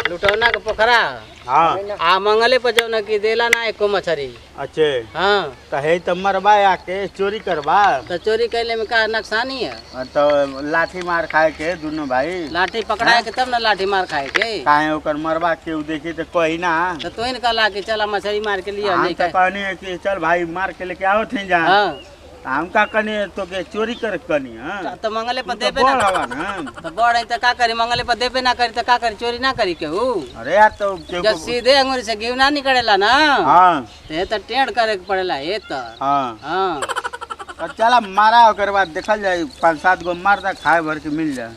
लुटौना के पोखरा हाँ आ मंगले पर जो न की देला ना एको मछरी। अच्छे हाँ तो है तो मरबा आके चोरी करबा तो चोरी कैले में का नुकसानी है। तो लाठी मार खाए के दोनों भाई लाठी पकड़ाए के तब ना लाठी मार खाए के। काहे ओकर मरबा केहू देखी तो कही ना तो तू इन कहला कि चला मछली मार के लिए हम तो कहनी कि चल भाई मार के लेके आओ थे जा हाँ हम का कनी तो के चोरी कर कनी हां तो मंगले पर तो देबे बड़ ना हवा ना तो बड़ है तो का करी मंगले पर देबे ना करी तो का करी चोरी ना करी केहू। अरे यार तो जब सीधे अंगूर से घी ना निकलेला ना हां ते तो टेढ़ करे के पड़ेला ये तो। हां हाँ तो चला मारा ओकर बाद देखल जाए 5-7 गो मार दा खाए भर के मिल जाए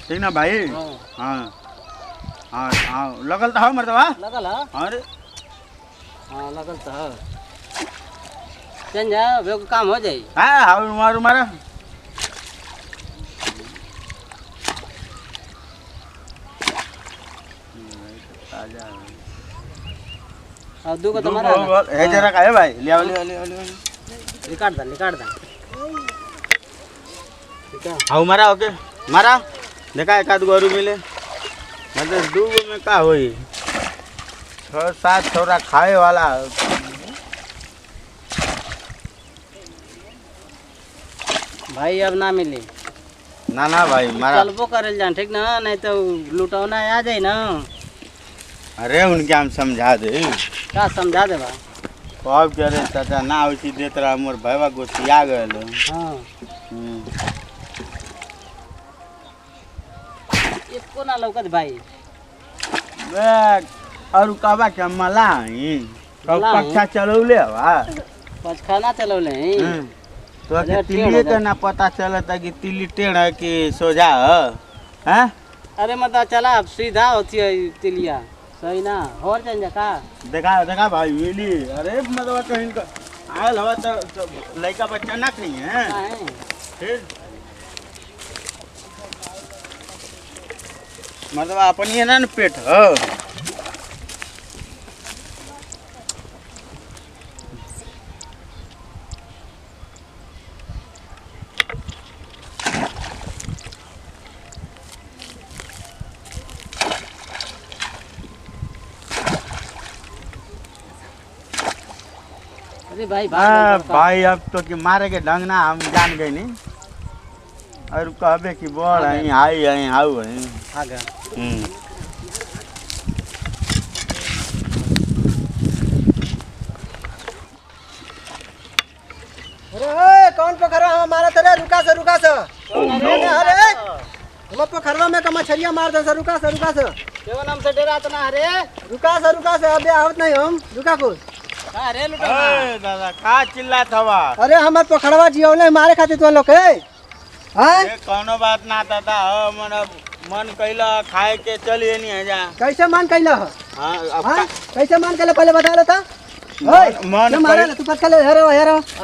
ठीक ना भाई। हां हां हां लगल तो हो मर्दवा लगल है। अरे हाँ लगल तो है चल जा वे काम हो जाई। हां हां मारू मारा ताजा और दू को तुम्हारा है जरा का है भाई ले आओ ले ले निकाल दा ठीक है। हाउ मारा ओके मारा देखा एक आध गोरू मिले मतलब 2 गो में का होई 6-7 छोरा खाए वाला भाई अब ना मिली ना ना भाई मारा चलबो करल जान ठीक ना नहीं तो लुटौना आ जाए ना। अरे उनके हम समझा दे का समझा दे बा कब कह रहे चाचा ना उसी देत रहा मोर भैया गोसिया गए हाँ एको ना लौकत भाई और कहबा के मलाई कब पक्षा चलौले बा पचखाना चलौले तो के तिलिए के ना पता चलता कि तिली टेढ़ है कि सोजा है हैं। अरे मतलब चला अब सीधा होती है तिलिया सही ना और जन का देखा देखा भाई मिली अरे मतलब कहीं का आयल हवा तो लड़का बच्चा ना कहीं है फिर मतलब अपन ये ना पेट है अरे भाई भाई अब तो कि मारे के ढंग ना हम जान गए नहीं और कहबे कि बड़ है आई है हाउ है आगे अरे कौन पोखरा हमारा तेरे रुका से अरे हम पोखरवा में का मछरिया मार दे रुका से केवल नाम से डरा तो ना अरे रुका से अबे आवत नहीं हम रुका को अरे लुटौना दादा का चिल्लात हवा अरे हमार पोखरवा जियौले मारे खातिर तो लोग के हां ये कोनो बात ना दादा हो मन कैला खाए के चलिए नहीं है जा कैसे मान कैला हां हां कैसे मान कैला पहले बता लेता मन मारे तू पकड़ ले हेरो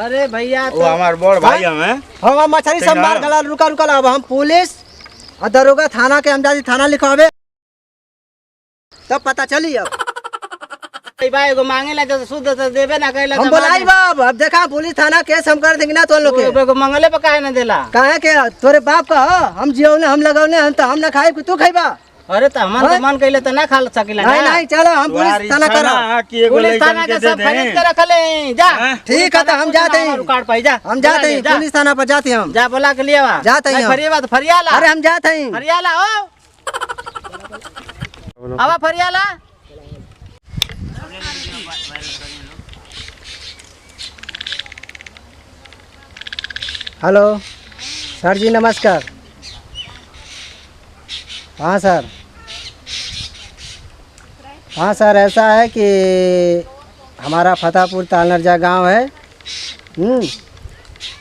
अरे भैया वो हमार बड़ भाई हमें हम मछली सब मार गला रुका अब हम पुलिस और दरोगा थाना के हमजादी थाना लिखवावे तब पता चली अब भाई एगो मांगे ला तो शुद्ध तो देबे ना कहला हम बोलाई बाप अब देखा पुलिस थाना केस हम कर देंगे ना तो लोग के एगो मंगले पे काहे ना देला काहे के तोरे बाप का हम जियौले हम लगौले हम तो हम ना खाए तू खाइबा अरे तो हमन तो मन कइले तो ना खा सकिला नहीं चलो हम पुलिस थाना करो पुलिस थाना के सब खरीद के रखले जा ठीक है तो हम जाते हैं कार्ड पाई जा हम जाते हैं पुलिस थाना पर जाते हैं हम जा बोला के लिए वा जाते हैं फरियाला तो फरियाला अरे हम जाते हैं फरियाला ओ आवा फरियाला हेलो सर जी नमस्कार। हाँ सर ऐसा है कि हमारा फतेहपुर तालनरजा गांव है।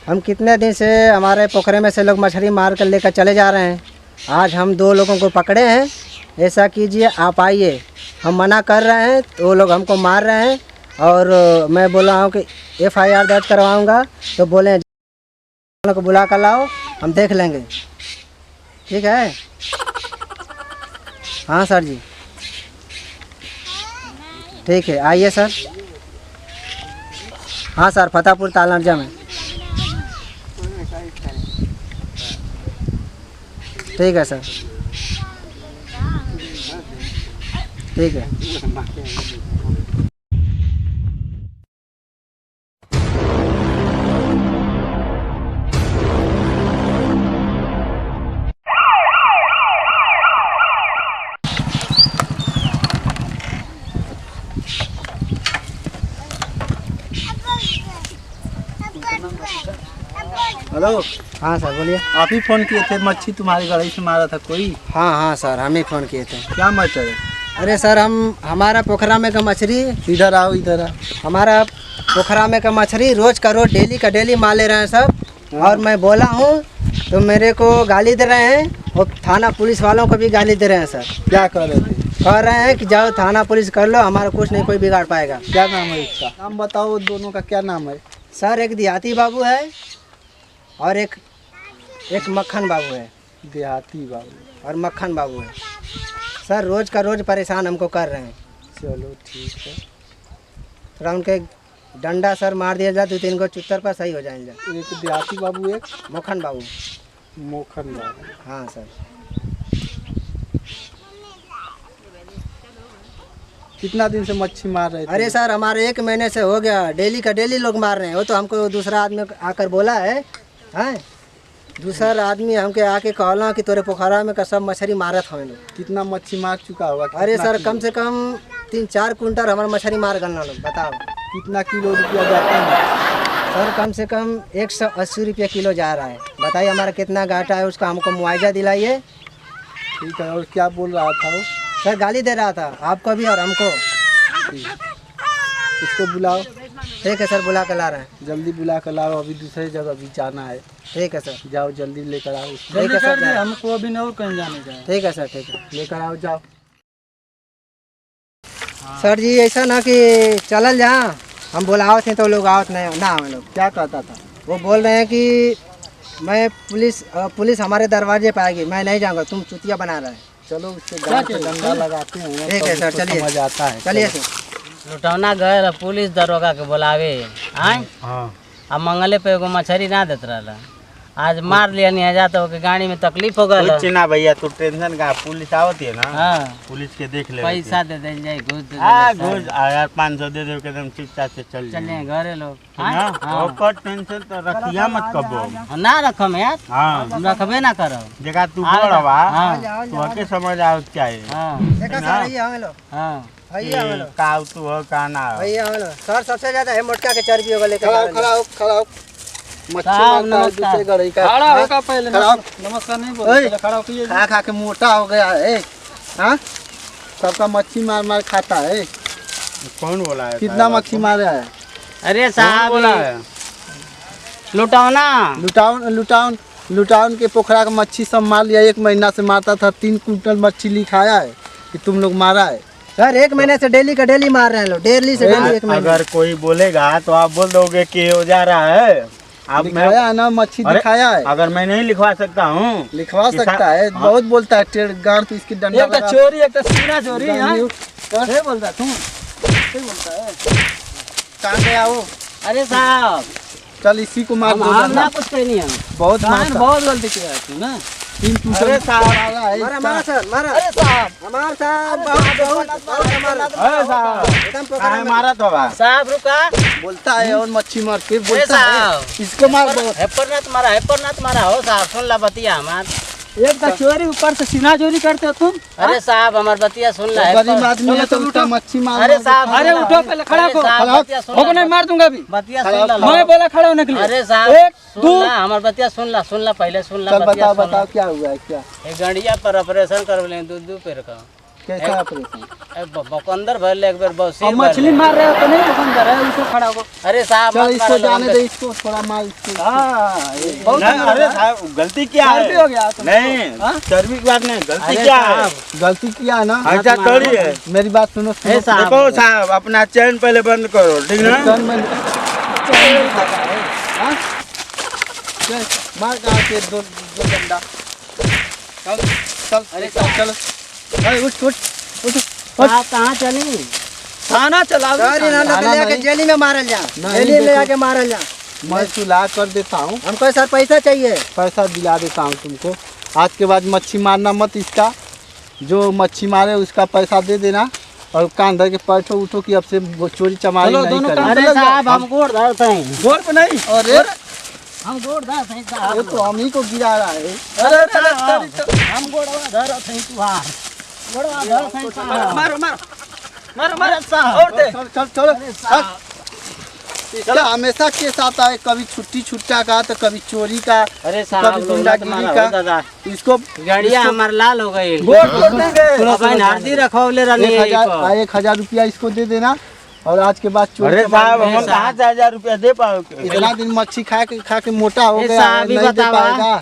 हम कितने दिन से हमारे पोखरे में से लोग मछली मार कर लेकर चले जा रहे हैं। आज हम 2 लोगों को पकड़े हैं। ऐसा कीजिए आप आइए, हम मना कर रहे हैं तो वो लोग हमको मार रहे हैं और मैं बोल रहा हूँ कि FIR दर्ज करवाऊँगा तो बोले को बुला कर लाओ हम देख लेंगे। ठीक है हाँ सर जी ठीक है आइए सर। हाँ सर फतेहपुर तालनरजा में ठीक है सर। ठीक है। हेलो, हाँ सर बोलिए। आप ही फोन किए थे, मच्छी तुम्हारी गाड़ी से मारा था कोई? हाँ हाँ सर, हम ही फ़ोन किए थे। क्या मच्छर है? अरे सर, हमारा पोखरा में का मछली, इधर आओ, इधर आओ। हमारा पोखरा में का मछली रोज़ का रोज़ डेली का डेली मार ले रहे हैं सब। और मैं बोला हूँ तो मेरे को गाली दे रहे हैं और थाना पुलिस वालों को भी गाली दे रहे हैं सर। क्या कर रहे थे? कह रहे हैं कि जाओ थाना पुलिस कर लो, हमारा कुछ नहीं कोई बिगाड़ पाएगा। क्या नाम है इसका? नाम बताओ, दोनों का क्या नाम है? सर एक देहाती बाबू है और एक मक्खन बाबू है। देहाती बाबू और मक्खन बाबू है सर, रोज़ का रोज़ परेशान हमको कर रहे हैं। चलो ठीक है। थोड़ा उनके डंडा सर मार दिया जाए 2-3 को चुत्तर पर सही हो जाएंगे। एक देहाती बाबू, एक मक्खन बाबू। मोखन बाबू। हाँ सर। कितना दिन से मच्छी मार रहे थे? अरे सर, हमारे 1 महीने से हो गया, डेली का डेली लोग मार रहे हैं। वो तो हमको दूसरा आदमी आकर बोला है, हैं? दूसरा आदमी हमके आके कहला कि तोरे पोखरा में का सब मछली मारत हमें लोग। कितना मच्छी मार चुका होगा? अरे सर, कम से कम 3-4 कुंटल हमारा मछली मार गलना लोग। बताओ कितना किलो रुपया जाता है? सर, कम से कम 180 रुपये किलो जा रहा है। बताइए हमारा कितना घाटा है, उसका हमको मुआवजा दिलाइए। ठीक है। और क्या बोल रहा था वो? सर गाली दे रहा था आपको भी और हमको। इसको बुलाओ। ठीक है सर, बुला कर ला रहे हैं। जल्दी बुला कर लाओ, अभी दूसरी जगह भी जाना है। ठीक है सर। जाओ जल्दी लेकर आओ। ठीक है सर, हमको अभी नहीं और कहीं जाने जाए। ठीक है सर, ठीक है। लेकर आओ, जाओ। सर जी ऐसा ना कि चलल जहाँ हम बुलाओ थे तो लोग आवत नहीं ना हमें लोग। क्या कहता था? वो बोल रहे हैं कि मैं पुलिस हमारे दरवाजे पे आएगी, मैं नहीं जाऊँगा, तुम चुतिया बना रहे हैं। चलो उसके गाल पे डंडा लगाते हैं। ठीक है सर, चलिए। समझ आता है। चलिए सर। लुटौना गए पुलिस दरोगा के बुलावे आए। हाँ। अब मंगले पे एगो मछली ना देत रहला, आज मार लिया नहीं जाता हो कि गाड़ी में तकलीफ हो गल। चिना भैया, तू टेंशन का, पुलिस आवती है ना। हाँ, पुलिस के देख ले। पैसा दे दे जाए, घूस दे घूस यार 500 दे दे, एकदम चुपचाप से चल चले घरे लोग। ओकर टेंशन तो रखिया मत कबो। ना रखम यार, हाँ, हम रखबे ना करो। जगह तू बड़वा, हाँ तू के समझ आओ क्या है। हाँ देखा सर, आइए हमें लोग, हाँ आइए हमें लोग, का तू हो का ना हो। आइए हमें लोग। सर सबसे ज्यादा है मोटका के चर्बी होगा लेकर खड़ा हो। मच्छी मारता है दूसरे गड़ी का। खड़ा हो का पहले। नमस्कार नहीं बोल, खड़ा हो। खा खा के मोटा हो गया है। हाँ, सबका मच्छी मार मार खाता है। कौन बोला है? कितना मच्छी मारा है? अरे साहब बोला है लुटाउन के पोखरा का मच्छी सब मार लिया। 1 महीना से मारता था, 3 कुंटल मच्छी लिखाया है कि तुम लोग मारा है। सर 1 महीने से डेली का डेली मार रहे हैं लोग, डेली से डेली 1 महीने। अगर कोई बोलेगा तो आप बोल दोगे कि हो जा रहा है। आप लिखाया है ना, मच्छी दिखाया है। अगर मैं नहीं लिखवा सकता हूँ, लिखवा सकता है। बहुत बोलता है, टेढ़ गांड तो इसकी डंडा लगा। चोरी एक सीना चोरी क्या बोलता तू? बोलता है कहाँ गया वो? अरे साहब चल इसी को मार दो। ना कुछ कहीं नहीं है, बहुत बहुत गलती किया है तू ना। 3 कुंटल। अरे साहब मारा मारा सर, मारा। अरे साहब हमार साहब बहुत एकदम पोखरा में मारा तो साहब रुका, बोलता है और मच्छी मार फिर अरे बोलता है साहब इसको मार दो। हेपर नाथ मारा हो साहब, सुन ला बतिया हमार। एक का चोरी, ऊपर से सीना चोरी करते हो तुम। अरे साहब हमार बतिया सुन ला। गरीब आदमी है तो उसका मच्छी मार। अरे साहब अरे उठो पहले, खड़ा हो। हो नहीं मार दूंगा अभी। बतिया सुन ला। मैं बोला खड़ा होने के लिए। अरे साहब 1 सुन 2 ला, हमार बतिया सुन ला पहले सुन ला। चल बतिया बताओ सुन ला। बताओ क्या हुआ है? क्या ये गंडिया पर ऑपरेशन करवले दू पेड़ का। कैसा ऑपरेशन? बकंदर भरले एक बार बौसी अब मछली मार रहे हो तो नहीं दुकानदार है, उसको खड़ा हो। अरे साहब चल मत इसको मारो, जाने दे, इसको थोड़ा मार इसको। बहुत अरे साहब गलती क्या है? गलती हो गया तुमको। नहीं, चर्बी की बात नहीं, गलती अरे क्या साहब, है? गलती किया है ना। ऐसा थोड़ी है। मेरी बात सुनो। ए साहब, देखो साहब, अपना चैन पहले बंद करो, ठीक ना? मार कहाँ के दो डंडा। चल अरे चल। अरे उठ। आप कहाँ चली? थाना चलाओ। सर इन लोग ले जाके जेली में मारल जा, नहीं, जेली में ले देखो। जाके मारल जा। मैं सुला कर देता हूँ, हमको सर पैसा चाहिए। पैसा दिला देता हूँ तुमको। आज के बाद मच्छी मारना मत इसका। जो मच्छी मारे उसका पैसा दे देना, और कान धर के बैठो उठो कि अब से वो चोरी चमारी चलो, नहीं दोनों करेंगे। अरे साहब हम गोड़ धरते हैं, गोड़ पे नहीं। अरे हम गोड़ धरते हैं ये साहब, तो हम ही को गिरा रहा है। अरे अरे हम गोड़वा धरते हैं तुहार, गोड़वा धरते हैं साहब। मारो मारो मारो मारो साहब। और दे। चल चल चलो इसका हमेशा केस आता है, कभी छुट्टी छुट्टा का तो कभी चोरी का। अरे साहब कभी लोग गुंडागिरी मारा का। हो दादा, इसको गाड़िया हमार लाल हो गई, गोड़ तोड़ देंगे। अपन हल्दी रखौले रहनी है इसको। 1000 रुपया इसको दे देना और आज के बाद चोरी अरे चमारी साहब नहीं। हम कहाँ से 1000 रुपया दे पाओगे? इतना दिन मच्छी खा के मोटा हो ए गया साहब, है, ही नहीं दे बतावा। पाएगा।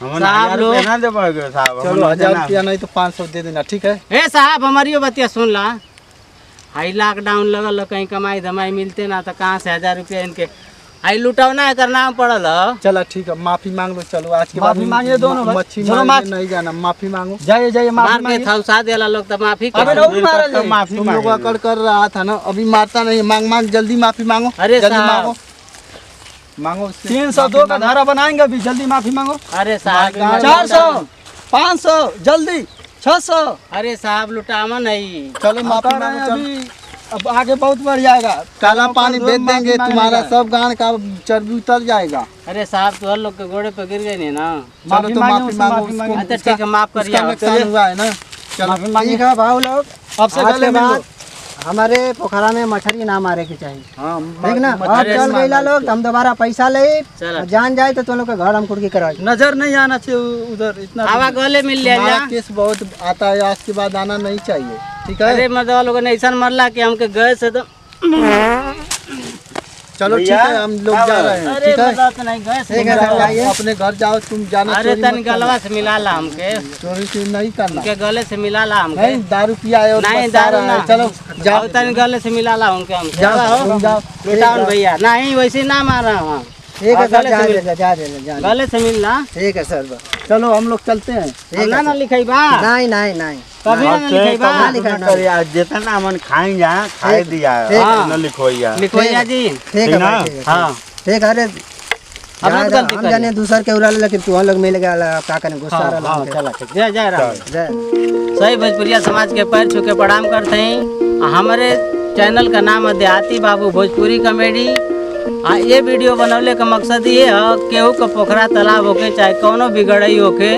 हम साहब 1000 लोग- रुपया ना दे पाओगे साहब? चलो 1000 रुपया नहीं तो 500 दे देना, ठीक है? ए साहब हमारी बतिया सुन ला, हाई लॉकडाउन लगल, कहीं कमाई धमाई मिलते ना तो कहाँ से 1000 रुपया इनके आई लुटौना है करना पड़ल ह। चलो ठीक है, माफी मांग लो। चलो आज के बाद माफी मांगिए दोनों भाई। मच्छी चलो मारने नहीं जाना, माफी मांगो। जाइए जाइए माफी मार के मांगिए। थौसा देला लोग तो माफी अबे कर। रहो भी मारा जाए। माफी तुम लोग मांगेंगे। अकड़ कर रहा था ना, अभी मारता नहीं। मांग मांग जल्दी माफी मांगो। अरे जल्दी साहब। मांगो मांगो उससे 302 का धारा बनाएंगे अभी, जल्दी माफी मांगो। अरे साहब 400 500 जल्दी 600। अरे साहब लुटावा नहीं। चलो माफी बता रहे मांगो। हैं चलो अभी, अब आगे बहुत बढ़ जाएगा। काला पानी कल बेच माफी देंगे, मांगने तुम्हारा का। सब गान का चर्बी उतर जाएगा। अरे साहब तो हर लोग के घोड़े पे गिर गए नहीं ना। चलो माफी तो मांगे, माफी उससे मांगो। माफी मांगे। उसको- अच्छा ठीक है, माफ करिए उसका आप। नुकसान हुआ है ना। चलो माफी मांगिए। ठीक है भाव लोग, अब से आज गले के मिल बाद लो। हमारे पोखरा में मछली ना मारे के चाहिए, हाँ ठीक ना? मछली और चल मारना गईला लोग, इसको। हम दोबारा पैसा ले चलो। और जान जाए तो तुम लोग के घर हम कुर्की कराए। नजर नहीं आना चाहिए उधर इतना। हवा गले मिल लिया तुम्हारा जा। केस बहुत आता है, आज के बाद आना नहीं चाहिए, ठीक है? अरे मतलब लोगों ने ऐसा मरला कि हमके गए से तो चलो ठीक भैया, है, हम लोग जा रहे हैं, अरे ठीक है? मतलब तो नहीं गए से ठीक है, मिला। जाइए। अपने घर जाओ, तुम जाना। अरे चोरी तन मत करना। गलवा से मिला ला हमके, चोरी से नहीं करना। उनके गले से मिला ला हमके। नहीं दारू पिया है और नहीं बच्चा दारू रहा है। ना। चलो जाओ तन गले से मिला ला हमके हमसे। जाओ तुम जाओ। लुटाओ भैया, नहीं वैसे ना मारा हम। ठीक है सर, गले से जा मिल- दे जा दे जा दे। गले से मिलना ठीक है सर। चलो हम लोग चलते हैं। ठीक ना है ना सर। लिखाई बा, नहीं नहीं नहीं कभी ना लिखाई बा। ना लिखा ना। करिए जितना मन खाई जा खाए दिया ठीक है। न लिखोइया। लिखोइया जी। ठीक है ना? भाई, ठीक है। हाँ ठीक है। अरे अब लोग गलती हम करिए। जाने दूसर के उड़ाले, लेकिन तू हम लोग मिल गया का करने गुस्सा हाँ, रहा हाँ, चला ठीक। जय जय राम। जय। सही भोजपुरिया समाज के पैर छू के प्रणाम करते हैं। हमारे चैनल का नाम है देहाती बाबू भोजपुरी कॉमेडी। ये वीडियो बनौले का मकसद ये है, केहू का पोखरा तालाब होके चाहे कौनो भी गड़ई होके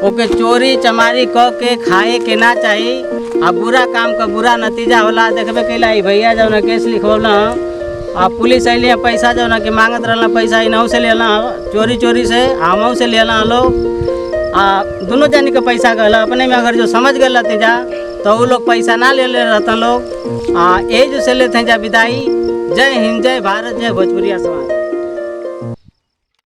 ओके चोरी चमारी क के खाए के ना चाहिए। आ बुरा काम का बुरा नतीजा होला। देखबे कैला ई भैया जौन केस लिखवला, आ पुलिस अइले पैसा जौन के मांगत रहला, पैसा इनहू से लेला, चोरी से हमहू से लेला लोग। आ दोनों जानी के पैसा गल अपने में, अगर जो समझ गए रहते जा तो वो लोग पैसा ना ले रहता लोग। यही जो से लेते हैं जा विदाई। जय हिंद, जय भारत, जय भोजपुरिया समाज।